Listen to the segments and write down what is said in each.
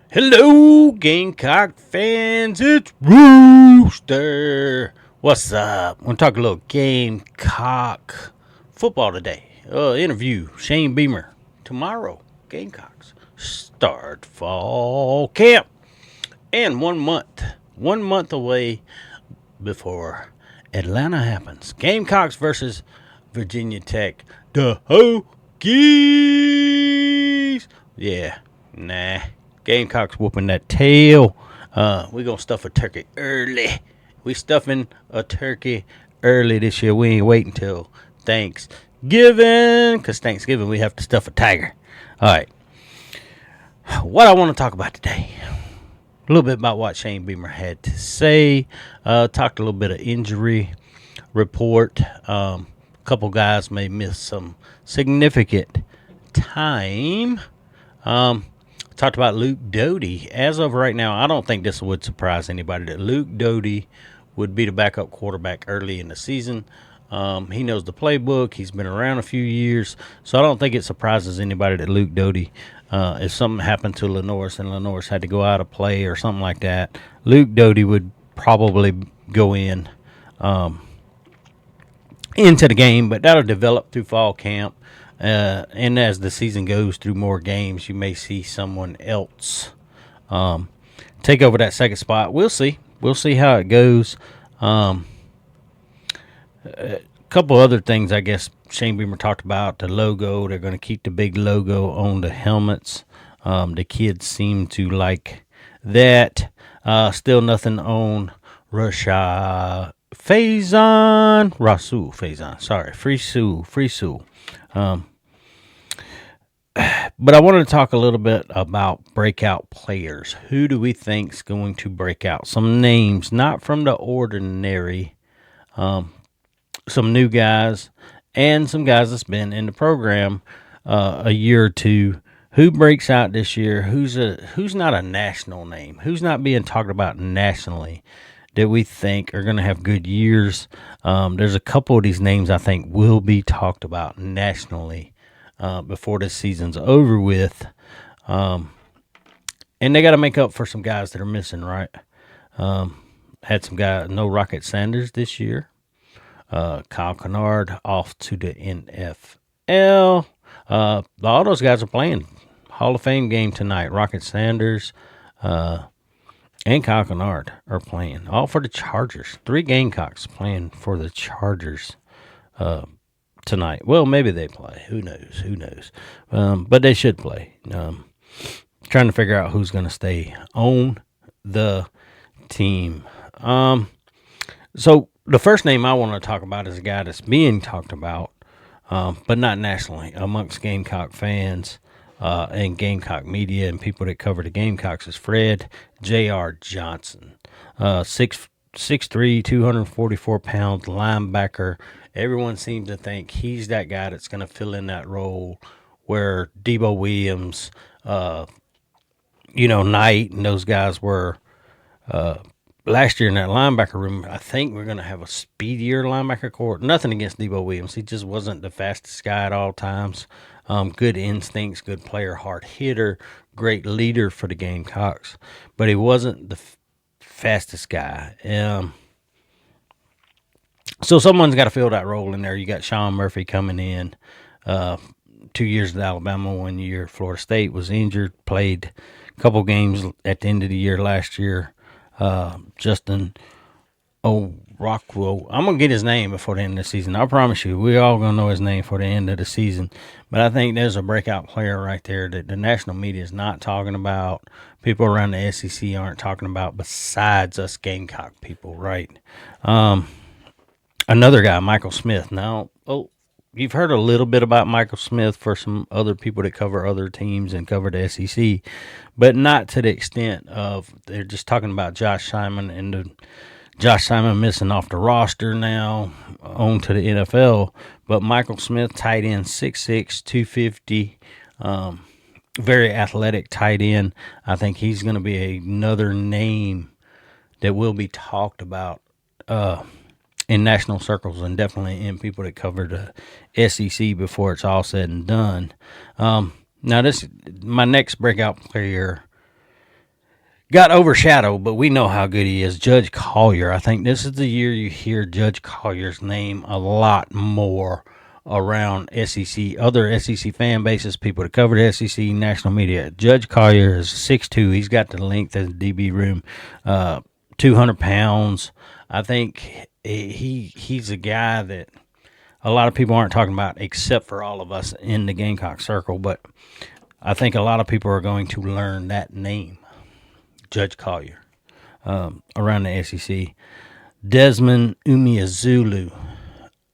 Hello, Gamecock fans. It's Rooster. What's up? We're going to talk a little Gamecock football today. Interview Shane Beamer. Tomorrow, Gamecocks start fall camp. And 1 month away before Atlanta happens. Gamecocks versus Virginia Tech. The Hokies. Yeah, nah. Gamecocks whooping that tail. We gonna stuff a turkey early. We stuffing a turkey early this year. We ain't waiting till Thanksgiving, cause Thanksgiving we have to stuff a tiger. All right. What I want to talk about today. A little bit about what Shane Beamer had to say. Talked a little bit of injury report. A couple guys may miss some significant time. Talked about Luke Doty. As of right now, I don't think this would surprise anybody that Luke Doty would be the backup quarterback early in the season. He knows the playbook. He's been around a few years, so I don't think it surprises anybody that Luke Doty, if something happened to Lenoris and Lenoris had to go out of play or something like that, Luke Doty would probably go into the game, but that'll develop through fall camp. And as the season goes through more games, you may see someone else take over that second spot. We'll see. We'll see how it goes. A couple other things, I guess, Shane Beamer talked about. The logo. They're going to keep the big logo on the helmets. The kids seem to like that. Still nothing on Rasul Faison. Sorry, Free Sue. But I wanted to talk a little bit about breakout players. Who do we think's going to break out? Some names, not from the ordinary. Some new guys and some guys that's been in the program a year or two. Who breaks out this year? Who's not a national name? Who's not being talked about nationally that we think are going to have good years? There's a couple of these names I think will be talked about nationally before this season's over with. And they got to make up for some guys that are missing, right? Had some guys, no Rocket Sanders this year. Kyle Kennard off to the NFL. All those guys are playing Hall of Fame game tonight. Rocket Sanders and Kyle Kennard are playing, all for the Chargers. 3 Gamecocks playing for the Chargers tonight. Well, maybe they play. Who knows? But they should play. Trying to figure out who's going to stay on the team. So the first name I want to talk about is a guy that's being talked about, but not nationally, amongst Gamecock fans and Gamecock media and people that cover the Gamecocks, is Fred J.R. Johnson. 6'3", 244 pounds, linebacker. Everyone seems to think he's that guy that's going to fill in that role where Debo Williams, Knight, and those guys were last year in that linebacker room. I think we're going to have a speedier linebacker core. Nothing against Debo Williams. He just wasn't the fastest guy at all times. Good instincts, good player, hard hitter, great leader for the Gamecocks. But he wasn't the fastest guy. So someone's got to fill that role in there. You got Sean Murphy coming in. 2 years at Alabama, 1 year at Florida State, was injured, played a couple games at the end of the year last year. Justin O'Rockwell. I'm going to get his name before the end of the season. I promise you, we're all going to know his name for the end of the season. But I think there's a breakout player right there that the national media is not talking about. People around the SEC aren't talking about besides us Gamecock people, right? Another guy, Michael Smith. Now, you've heard a little bit about Michael Smith for some other people that cover other teams and cover the SEC, but not to the extent of they're just talking about Josh Simon and Josh Simon missing off the roster now on to the NFL. But Michael Smith, tight end, 6'6", 250, very athletic tight end. I think he's going to be another name that will be talked about in national circles and definitely in people that cover the SEC before it's all said and done. Now, my next breakout player got overshadowed, but we know how good he is. Judge Collier. I think this is the year you hear Judge Collier's name a lot more around SEC, other SEC fan bases, people that cover the SEC, national media. Judge Collier is 6'2". He's got the length of the DB room, 200 pounds. I think he's a guy that a lot of people aren't talking about except for all of us in the Gamecock circle, but I think a lot of people are going to learn that name, Judge Collier, around the SEC. Desmond Umeazulu.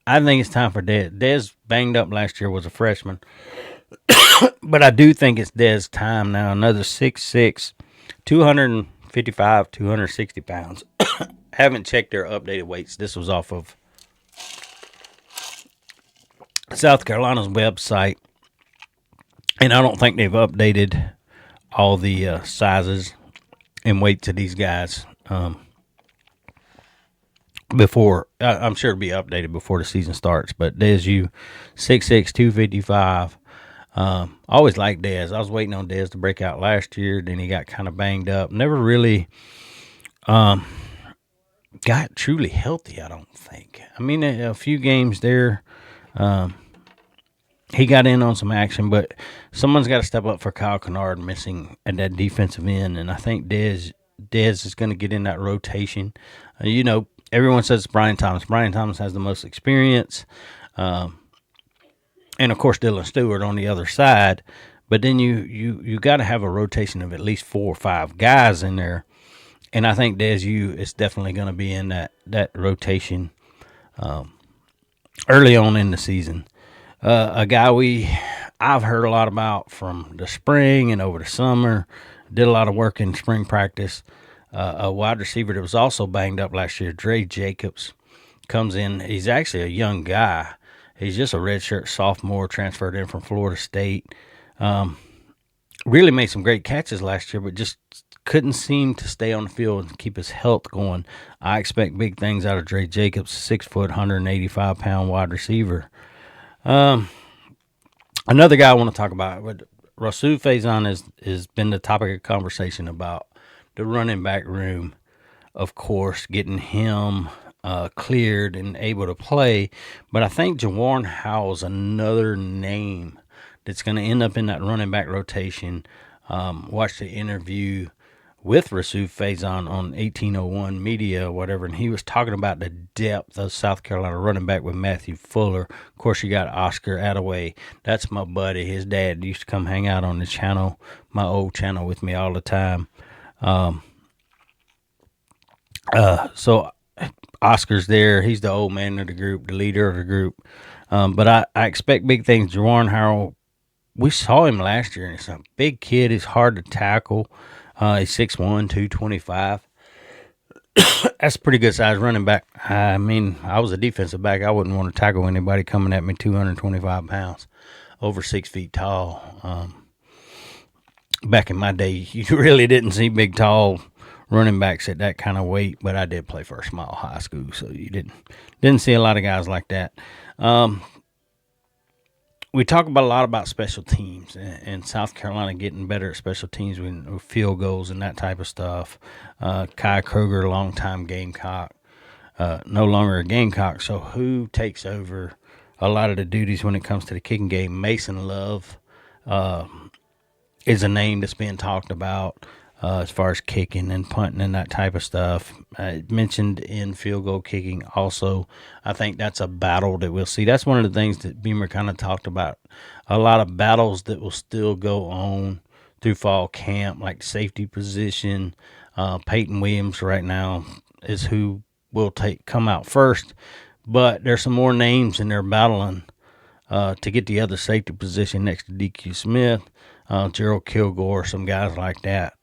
I think it's time for Dez. Dez banged up last year, was a freshman, but I do think it's Dez's time now. Another 6'6", 255, 260 pounds. Haven't checked their updated weights. This was off of South Carolina's website, and I don't think they've updated all the sizes and weights of these guys before. I'm sure it'll be updated before the season starts. But Dez U, 6'6", 255. Always liked Dez. I was waiting on Dez to break out last year. Then he got kind of banged up. Never really got truly healthy, I don't think. I mean, a few games there, he got in on some action, but someone's got to step up for Kyle Kennard missing at that defensive end, and I think Dez is going to get in that rotation. Everyone says it's Brian Thomas. Brian Thomas has the most experience, and of course Dylan Stewart on the other side. But then you got to have a rotation of at least 4 or 5 guys in there, and I think Dez U is definitely going to be in that rotation early on in the season. A guy I've heard a lot about from the spring and over the summer, did a lot of work in spring practice. A wide receiver that was also banged up last year, Dre Jacobs, comes in. He's actually a young guy. He's just a redshirt sophomore, transferred in from Florida State. Really made some great catches last year, but just couldn't seem to stay on the field and keep his health going. I expect big things out of Dre Jacobs, 6 foot, 185 pound wide receiver. Another guy I want to talk about, but Rasul Faison has been the topic of conversation about the running back room. Of course, getting him cleared and able to play, but I think Jawan Howell's another name that's going to end up in that running back rotation. Watched the interview with Rasul Faison on 1801 Media or whatever, and he was talking about the depth of South Carolina running back with Matthew Fuller. Of course, you got Oscar Attaway. That's my buddy. His dad used to come hang out on the channel, my old channel, with me all the time. So Oscar's there. He's the old man of the group, the leader of the group. But I expect big things. Jawan Howell, we saw him last year, and he's a big kid. He's hard to tackle. He's 6'1", 225. That's a pretty good size running back. I mean, I was a defensive back. I wouldn't want to tackle anybody coming at me 225 pounds, over 6 feet tall. Back in my day, you really didn't see big, tall running backs at that kind of weight, but I did play First Mile High School, so you didn't see a lot of guys like that. We talk a lot about special teams and South Carolina getting better at special teams with field goals and that type of stuff. Kai Kroger, longtime Gamecock, no longer a Gamecock. So who takes over a lot of the duties when it comes to the kicking game? Mason Love is a name that's being talked about as far as kicking and punting and that type of stuff. Mentioned in field goal kicking also. I think that's a battle that we'll see. That's one of the things that Beamer kind of talked about. A lot of battles that will still go on through fall camp, like safety position. Peyton Williams right now is who will come out first. But there's some more names in there battling to get the other safety position next to DQ Smith, Gerald Kilgore, some guys like that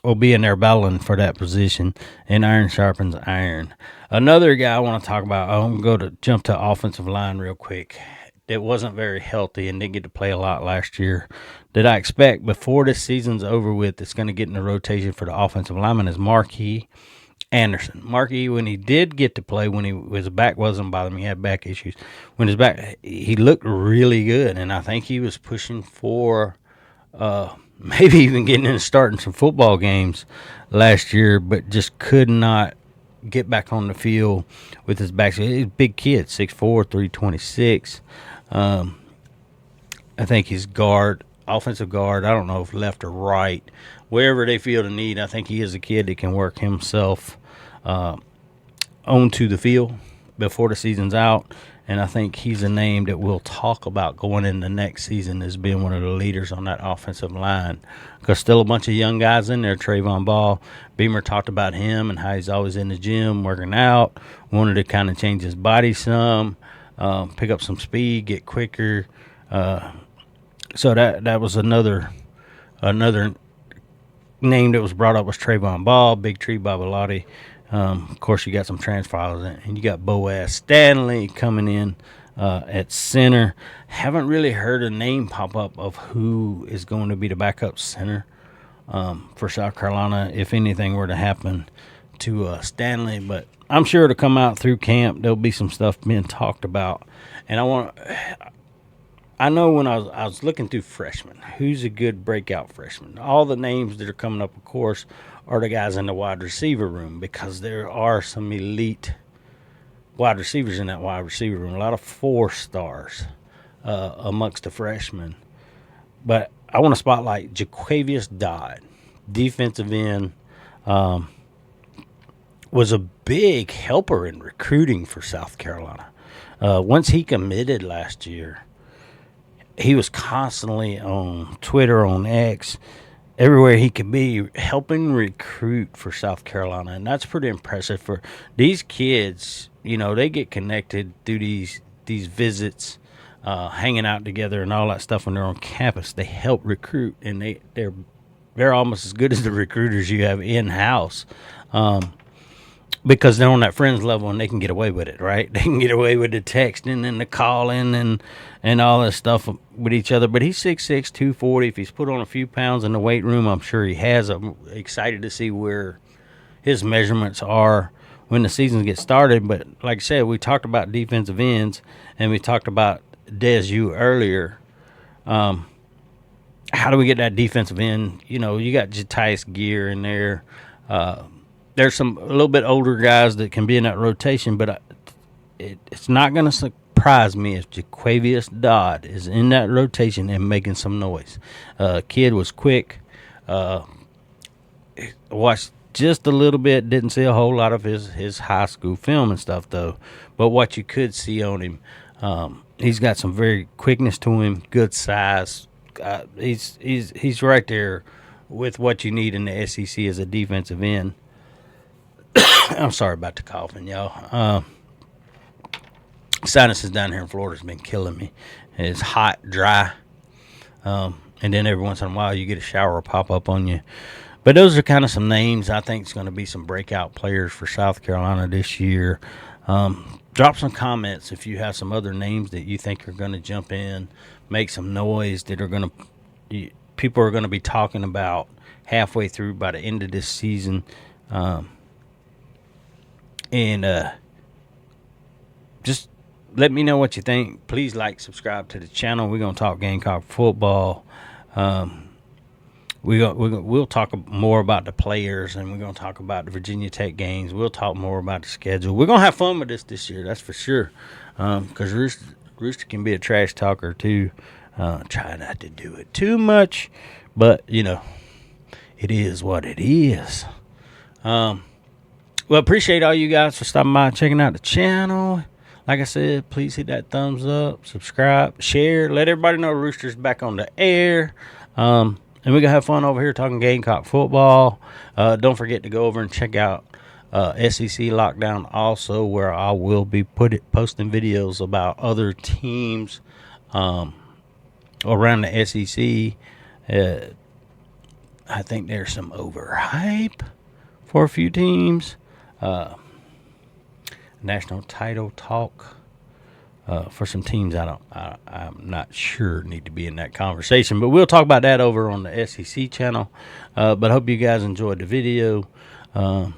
will be in there battling for that position, and iron sharpens iron. Another guy I want to talk about, I'm going to jump to offensive line real quick, that wasn't very healthy and didn't get to play a lot last year, that I expect before this season's over with, it's going to get in the rotation for the offensive lineman, is Marquis Anderson. Marquis, when he did get to play, when his back wasn't bothering him, he had back issues. When his back, he looked really good, and I think he was pushing for maybe even getting in and starting some football games last year, but just could not get back on the field with his back. He's a big kid, 6'4", 326. I think he's guard, offensive guard. I don't know if left or right. Wherever they feel the need, I think he is a kid that can work himself onto the field before the season's out. And I think he's a name that we'll talk about going in the next season as being one of the leaders on that offensive line. Because still a bunch of young guys in there. Trayvon Ball, Beamer talked about him and how he's always in the gym working out. Wanted to kind of change his body some, pick up some speed, get quicker. So that was another name that was brought up was Trayvon Ball, Big Tree Babalati. Of course, you got some transfers, and you got Boaz Stanley coming in at center. Haven't really heard a name pop up of who is going to be the backup center for South Carolina if anything were to happen to Stanley. But I'm sure it'll come out through camp. There'll be some stuff being talked about. And I know when I was looking through freshmen, who's a good breakout freshman? All the names that are coming up, of course, are the guys in the wide receiver room because there are some elite wide receivers in that wide receiver room. A lot of 4-stars amongst the freshmen. But I want to spotlight Jaquavius Dodd, defensive end, was a big helper in recruiting for South Carolina. Once he committed last year, he was constantly on Twitter, on X, everywhere he could be, helping recruit for South Carolina. And that's pretty impressive for these kids. You know, they get connected through these visits, hanging out together and all that stuff when they're on campus. They help recruit, and they're almost as good as the recruiters you have in-house. Because they're on that friends level and they can get away with it, right? They can get away with the texting and the calling and all that stuff with each other. But he's 6'6", 240. If he's put on a few pounds in the weight room, I'm sure he has. I'm excited to see where his measurements are when the season gets started. But like I said, we talked about defensive ends and we talked about Desu earlier. How do we get that defensive end? You know, you got Jatius Gear in there. There's some a little bit older guys that can be in that rotation, but it's not going to surprise me if Jaquavius Dodd is in that rotation and making some noise. Kid was quick. Watched just a little bit. Didn't see a whole lot of his high school film and stuff, though. But what you could see on him, he's got some very quickness to him, good size. He's right there with what you need in the SEC as a defensive end. I'm sorry about the coughing, y'all. Sinuses down here in Florida has been killing me. It's hot, dry, and then every once in a while you get a shower pop up on you. But those are kind of some names I think is going to be some breakout players for South Carolina this year. Drop some comments if you have some other names that you think are going to jump in, make some noise that are going to people are going to be talking about halfway through by the end of this season. And just let me know what you think. Please like, subscribe to the channel. We're going to talk Gamecock football. We'll talk more about the players, and we're going to talk about the Virginia Tech games. We'll talk more about the schedule. We're going to have fun with this year, that's for sure, because Rooster can be a trash talker too. Try not to do it too much, but, you know, it is what it is. Well, appreciate all you guys for stopping by and checking out the channel. Like I said, please hit that thumbs up, subscribe, share. Let everybody know Rooster's back on the air. And we're going to have fun over here talking Gamecock football. Don't forget to go over and check out SEC Lockdown also, where I will be posting videos about other teams around the SEC. I think there's some overhype for a few teams. National title talk for some teams I'm not sure need to be in that conversation, but we'll talk about that over on the SEC channel. But I hope you guys enjoyed the video, and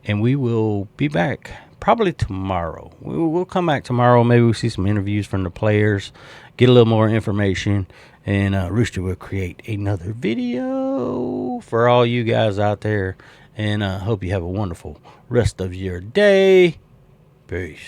we will be back probably tomorrow. We'll come back tomorrow. Maybe we'll see some interviews from the players, get a little more information, and Rooster will create another video for all you guys out there. And hope you have a wonderful rest of your day. Peace.